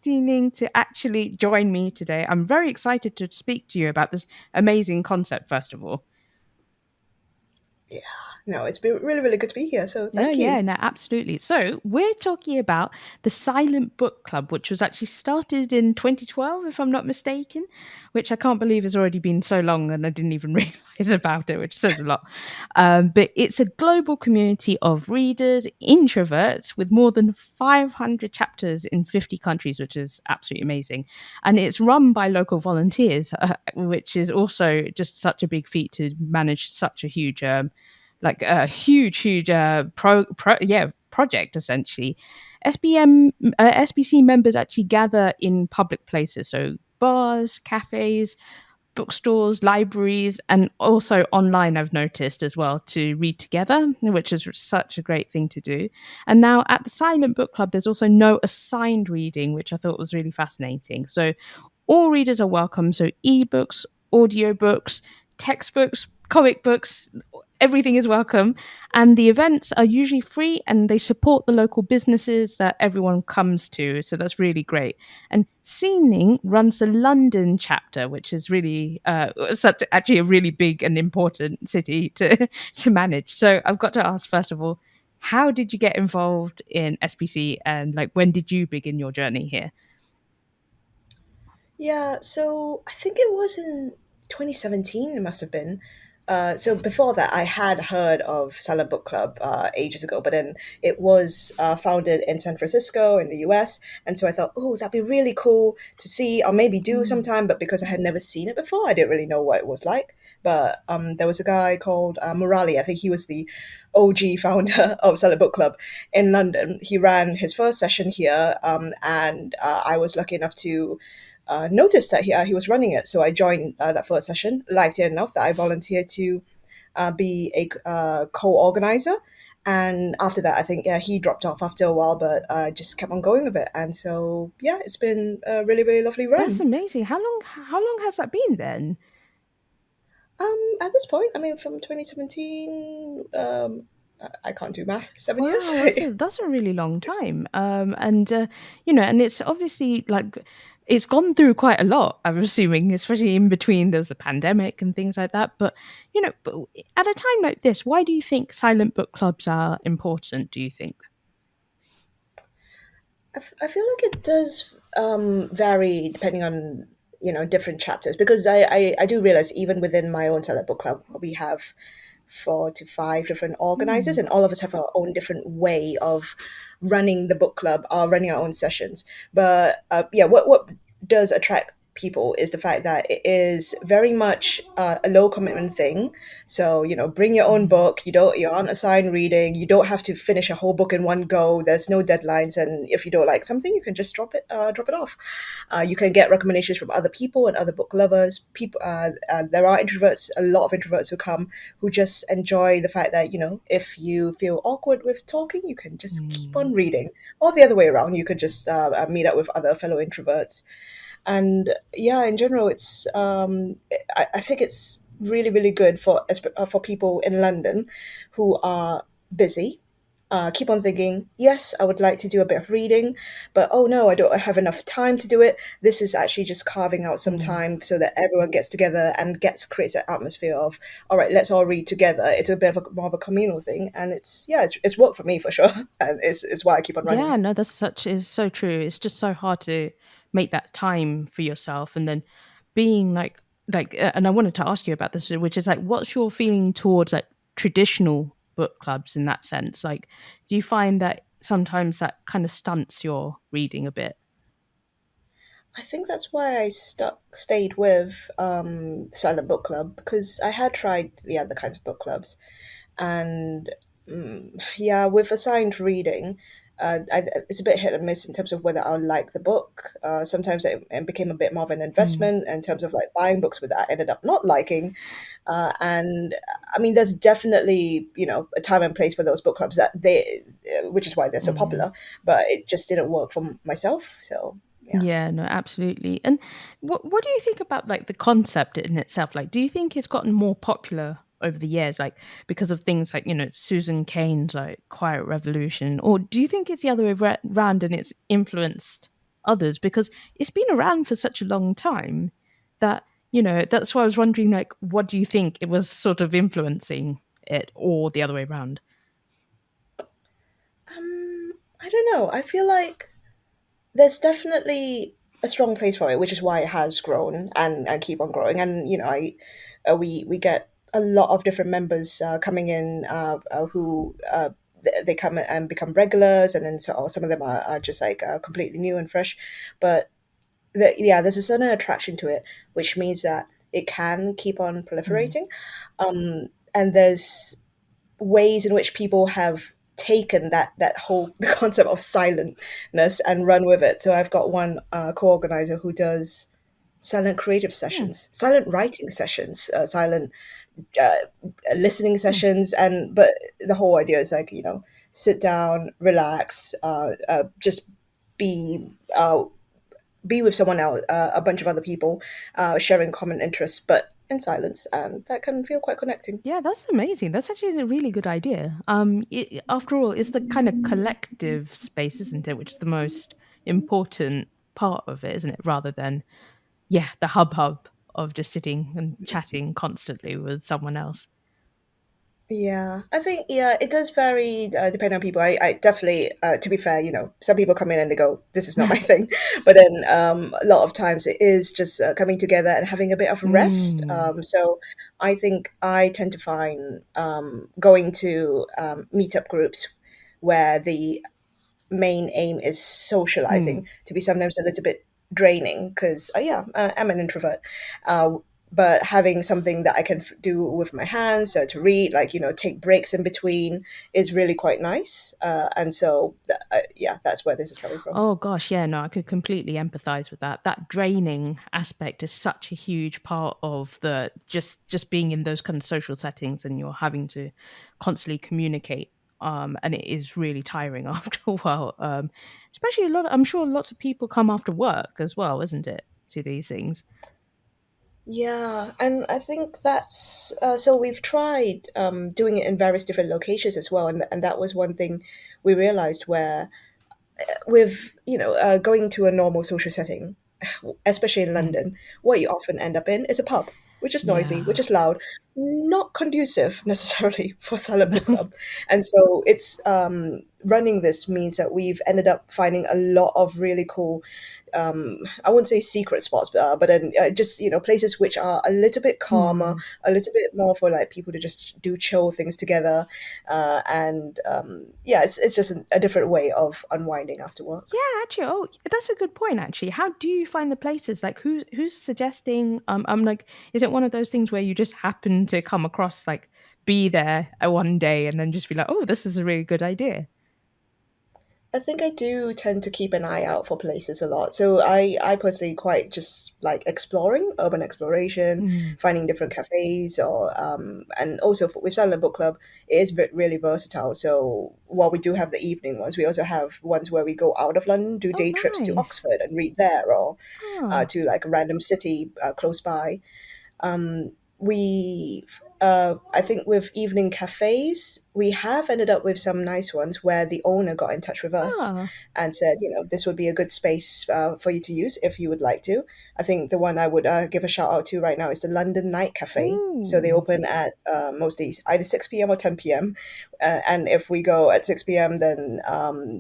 Si Ning to actually join me today. I'm very excited to speak to you about this amazing concept, first of all. Yeah, no, it's been really, really good to be here. So No, thank you. yeah, no, absolutely. So we're talking about the Silent Book Club, which was actually started in 2012, if I'm not mistaken, which I can't believe has already been so long and I didn't even realize about it, which says a lot. But it's a global community of readers, introverts, with more than 500 chapters in 50 countries, which is absolutely amazing. And it's run by local volunteers, which is also just such a big feat to manage such a huge like a huge project essentially. SBC members actually gather in public places, so bars, cafes, bookstores, libraries, and also online, I've noticed as well, to read together, which is such a great thing to do. And now at the Silent Book Club, there's also no assigned reading, which I thought was really fascinating. So all readers are welcome. So ebooks, audiobooks, textbooks, comic books, everything is welcome. And the events are usually free and they support the local businesses that everyone comes to. So that's really great. And Si Ning runs the London chapter, which is really such actually a really big and important city to manage. So I've got to ask first of all, how did you get involved in SPC and like when did you begin your journey here? Yeah, so I think it was in 2017, it must have been. So before that, I had heard of Silent Book Club ages ago, but then it was founded in San Francisco in the US. And so I thought, oh, that'd be really cool to see or maybe do Mm. sometime. But because I had never seen it before, I didn't really know what it was like. But there was a guy called Murali. I think he was the OG founder of Silent Book Club in London. He ran his first session here, and I was lucky enough to noticed that he was running it. So I joined that first session, liked it enough that I volunteered to be a co-organizer. And after that, I think he dropped off after a while, but just kept on going with it. And so yeah, it's been a really, really lovely That's run. amazing. How long has that been then? At this point, I mean, from 2017, I can't do math. 7 years. Wow, that's a really long time. And and it's obviously like it's gone through quite a lot. I'm assuming, especially in between there's the pandemic and things like that. But at a time like this, why do you think silent book clubs are important? Do you think? I feel like it does vary depending on different chapters because I do realize even within my own select book club we have 4 to 5 different organizers Hmm. and all of us have our own different way of running the book club or running our own sessions. But yeah, what does attract people is the fact that it is very much a low commitment thing. So bring your own Mm. book. You're on assigned reading. You don't have to finish a whole book in one go. There's no deadlines, and if you don't like something, you can just drop it off. You can get recommendations from other people and other book lovers. People, there are introverts, a lot of introverts who come who just enjoy the fact that if you feel awkward with talking, you can just keep Mm. on reading, or the other way around. You could just meet up with other fellow introverts. And yeah, in general, I think it's really, really good for people in London who are busy, keep on thinking, yes, I would like to do a bit of reading, but oh no, I don't have enough time to do it. This is actually just carving out some Mm. time so that everyone gets together and creates that atmosphere of, all right, let's all read together. It's a bit of more of a communal thing, and it's worked for me for sure, and it's why I keep on running Yeah, it. no, that's such is so true. It's just so hard to make that time for yourself, and then being and I wanted to ask you about this, which is like, what's your feeling towards like traditional book clubs in that sense? Like, do you find that sometimes that kind of stunts your reading a bit? I think that's why I stayed with Silent Book Club because I had tried the other kinds of book clubs, and yeah, with assigned reading, it's a bit hit and miss in terms of whether I like the book. Sometimes it became a bit more of an Mm. investment in terms of like buying books with that I ended up not liking. And I mean, there's definitely a time and place for those book clubs which is why they're so Mm. popular. But it just didn't work for myself. So yeah. Yeah, no, absolutely. And what do you think about like the concept in itself? Like, do you think it's gotten more popular over the years, like because of things like Susan Cain's like Quiet Revolution, or do you think it's the other way around and it's influenced? others, because it's been around for such a long time that, that's why I was wondering, like, what do you think it was sort of influencing it, or the other way around? I don't know. I feel like there's definitely a strong place for it, which is why it has grown and keep on growing. And I we get a lot of different members coming in who they come and become regulars, and then some of them are just like completely new and fresh. But yeah, there's a certain attraction to it, which means that it can keep on Mm. proliferating. And there's ways in which people have taken that whole the concept of silentness and run with it. So I've got one co-organizer who does silent creative Hmm. sessions, silent writing sessions, silent uh, listening Hmm. sessions, and but the whole idea is like sit down, relax, just be be with someone else, a bunch of other people, sharing common interests, but in silence, and that can feel quite connecting. Yeah, that's amazing. That's actually a really good idea. After all, it's the kind of collective space, isn't it, which is the most important part of it, isn't it? Rather than, yeah, the hub of just sitting and chatting constantly with someone else. Yeah, I think it does vary depending on people. I definitely, to be fair, some people come in and they go, "This is not my thing," but then a lot of times it is just coming together and having a bit of a rest. Mm. So I think I tend to find going to meetup groups where the main aim is Mm. socializing to be sometimes a little bit draining because I'm an introvert, but having something that I can do with my hands, to read, like take breaks in between, is really quite nice. And so yeah, that's where this is coming from. Oh gosh, yeah, no, I could completely empathize with that. That draining aspect is such a huge part of the just being in those kind of social settings, and you're having to constantly communicate. And it is really tiring after a while. Especially I'm sure lots of people come after work as well, isn't it, to these things? Yeah, and I think that's so we've tried doing it in various different locations as well, and that was one thing we realized where with going to a normal social setting, especially in Mm. London, what you often end up in is a pub, which is noisy, Yeah. which is loud, not conducive necessarily for silent book club. And so it's running this means that we've ended up finding a lot of really cool, I wouldn't say secret spots, but then just places which are a little bit calmer, Hmm. a little bit more for like people to just do chill things together, and yeah, it's just a different way of unwinding after work. Yeah, actually, that's a good point. Actually, how do you find the places? Like, who's suggesting? I'm like, is it one of those things where you just happen to come across, like, be there one day and then just be like, oh, this is a really good idea? I think I do tend to keep an eye out for places a lot. So I personally quite just like exploring, urban exploration, Hmm. finding different cafes, or and also with Silent Book Club, it is really versatile. So while we do have the evening ones, we also have ones where we go out of London, do Oh, day trips to nice. Oxford and read there, or Oh, to like a random city close by. We I think with evening cafes, we have ended up with some nice ones where the owner got in touch with us oh, and said, this would be a good space for you to use if you would like to. I think the one I would give a shout out to right now is the London Night Cafe. So they ooh, open at most days, either 6 p.m. or 10 p.m. And if we go at 6 p.m., then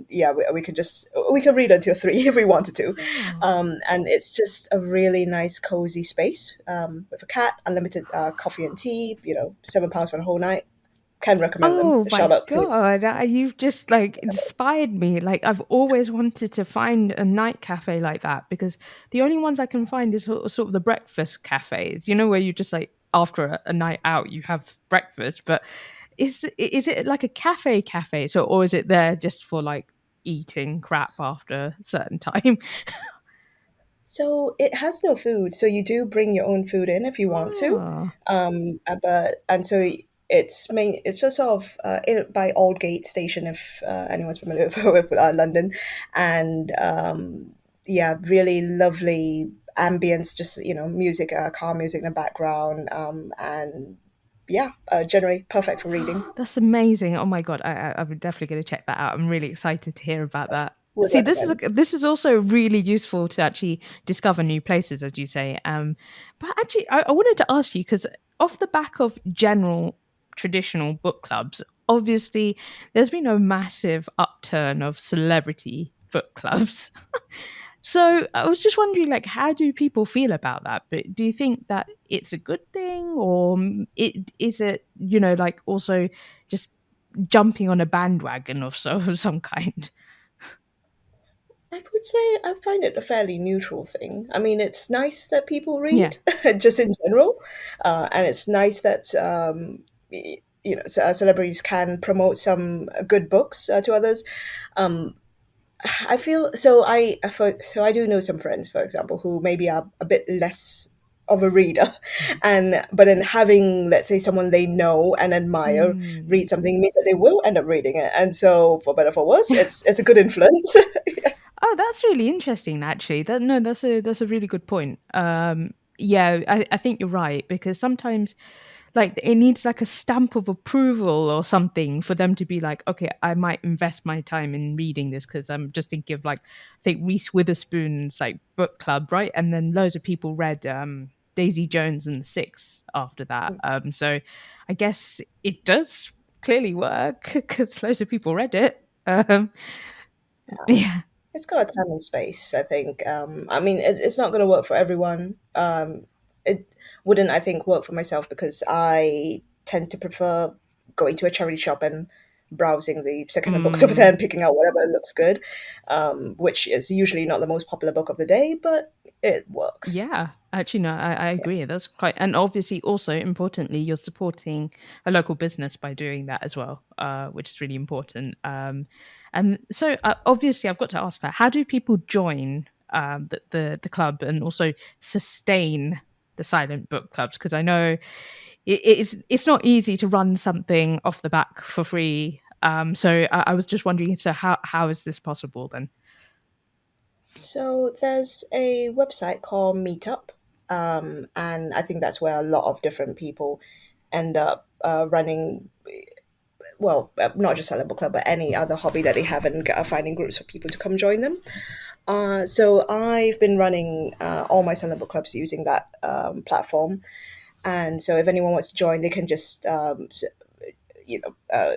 yeah, we can read until 3 if we wanted to. oh, And it's just a really nice, cozy space with a cat, unlimited coffee and tea, £7 for the whole night. Can recommend them. oh my Shout out to god! You've just like inspired me. Like, I've always wanted to find a night cafe like that, because the only ones I can find is sort of the breakfast cafes. Where you just like after a night out you have breakfast, but is it like a cafe, so, or is it there just for like eating crap after a certain time? So it has no food, so you do bring your own food in if you want to. Oh, But and so it's just sort of by Aldgate Station if anyone's familiar with London, and yeah, really lovely ambience, just music, car music in the background, and yeah, generally perfect for reading. That's amazing. Oh my god, I'm definitely going to check that out. I'm really excited to hear about that. Yes, would See, this is recommend. this is also really useful to actually discover new places, as you say. But actually, I wanted to ask you because off the back of general traditional book clubs, obviously there's been a massive upturn of celebrity book clubs. So I was just wondering, like, how do people feel about that? But do you think that it's a good thing, or it is it, like also just jumping on a bandwagon of so of some kind? I would say I find it a fairly neutral thing. I mean, it's nice that people Yeah. read, just in general, and it's nice that celebrities can promote some good books to others. Um, I feel so. I do know some friends, for example, who maybe are a bit less of a reader, and but then having, let's say, someone they know and admire Mm. read something means that they will end up reading it, and so for better or for worse, it's a good influence. Oh, that's really interesting. Actually, that's a really good point. Yeah, I think you're right because sometimes, like, it needs like a stamp of approval or something for them to be like, okay, I might invest my time in reading this because I'm just thinking of like, I think Reese Witherspoon's like book club, right? And then loads of people read Daisy Jones and the Six after that. So I guess it does clearly work because loads of people read it. Yeah. It's got a time and space, I think. I mean, it's not going to work for everyone. It wouldn't, I think, work for myself because I tend to prefer going to a charity shop and browsing the secondhand books over there Mm. and picking out whatever looks good, which is usually not the most popular book of the day, but it works. Yeah, actually, no, I agree. That's quite, and obviously, also importantly, you're supporting a local business by doing that as well, which is really important. And so, obviously, I've got to ask that: how do people join the club and also sustain the silent book clubs? Because I know it's not easy to run something off the back for free. So I was just wondering, so how is this possible then? So there's a website called Meetup, and I think that's where a lot of different people end up running, well, not just Silent Book Club, but any other hobby that they have, and finding groups of people to come join them. So I've been running all my Silent Book Clubs using that platform. And so if anyone wants to join, they can just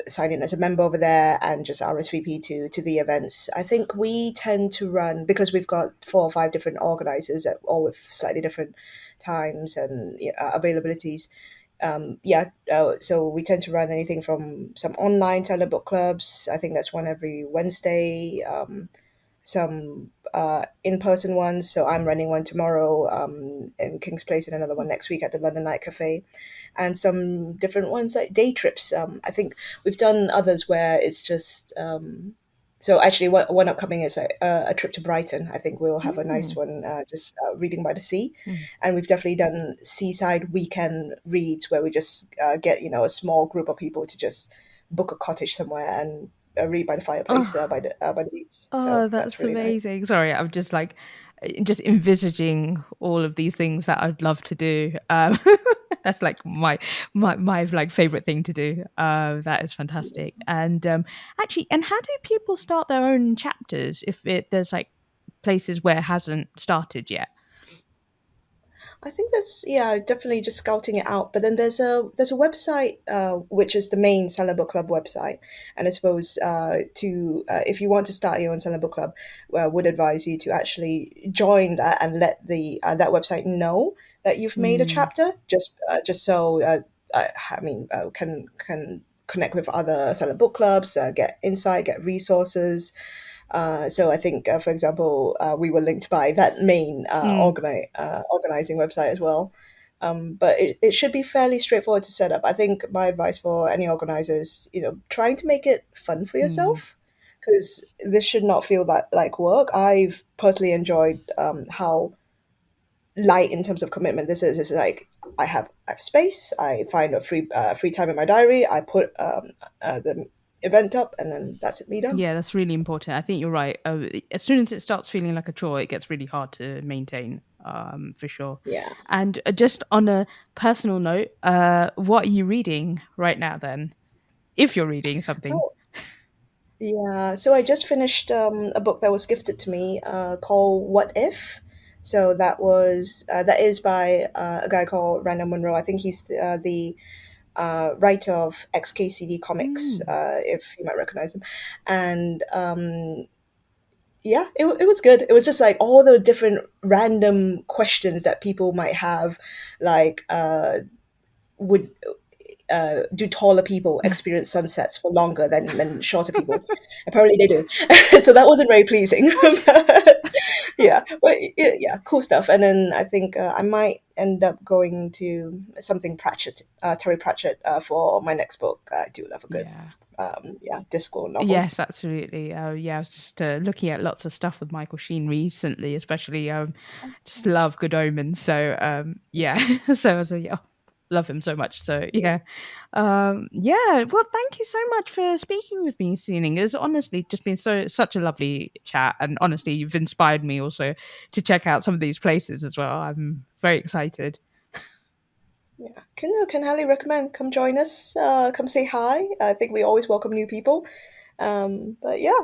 sign in as a member over there and just RSVP to the events. I think we tend to run because we've got 4 or 5 different organizers, all with slightly different times and availabilities. So we tend to run anything from some online silent book clubs. I think that's one every Wednesday. Some in-person ones. So I'm running one tomorrow in King's Place and another one next week at the London Night Cafe, and some different ones like day trips. I think we've done others where it's just. So actually, one upcoming is a trip to Brighton. I think we'll have a nice Mm, one, just reading by the sea, mm. and we've definitely done seaside weekend reads where we just get a small group of people to just book a cottage somewhere and read by the fireplace Oh, by the beach. oh, So that's that's really nice. amazing. Sorry, I'm just like just envisaging all of these things that I'd love to do. That's like my like favorite thing to do. That is fantastic. And actually, and how do people start their own chapters if there's like places where it hasn't started yet? I think that's, yeah, definitely just scouting it out. But then there's a website which is the main Seller Book Club website, and I suppose to if you want to start your own Seller Book Club, would advise you to actually join that and let the that website know that you've made a Mm, chapter, just so I mean can connect with other Seller Book Clubs, get insight, get resources. So I think, for example, we were linked by that main mm, organizing website as well. But it should be fairly straightforward to set up. I think my advice for any organizers, trying to make it fun for mm. yourself, because this should not feel like work. I've personally enjoyed how light in terms of commitment this is. It's like I have space. I find a free time in my diary. I put the event up, and then that's it. Me done. Yeah, that's really important. I think you're right. As soon as it starts feeling like a chore, it gets really hard to maintain. for sure. Yeah. And just on a personal note, what are you reading right now then? If you're reading something. Oh, yeah. So I just finished a book that was gifted to me called What If. So that is by a guy called Randall Munro. I think he's the writer of XKCD Comics, Mm, if you might recognize him. And yeah, it was good. It was just like all the different random questions that people might have, like would do taller people experience sunsets for longer than shorter people? Apparently they do. So that wasn't very pleasing. But yeah, but yeah, cool stuff. And then I think I might end up going to something Pratchett, Terry Pratchett, for my next book. I do love a good, yeah. yeah, disco novel. Yes, absolutely. Yeah, I was just looking at lots of stuff with Michael Sheen recently, especially just love Good Omens. So yeah, so I was like, yeah, love him so much. So Yeah. yeah, yeah. Well, thank you so much for speaking with me, Seaning. It's honestly just been such a lovely chat, and honestly, you've inspired me also to check out some of these places as well. I'm very excited. Yeah, can highly recommend. Come join us. Come say hi. I think we always welcome new people. But yeah,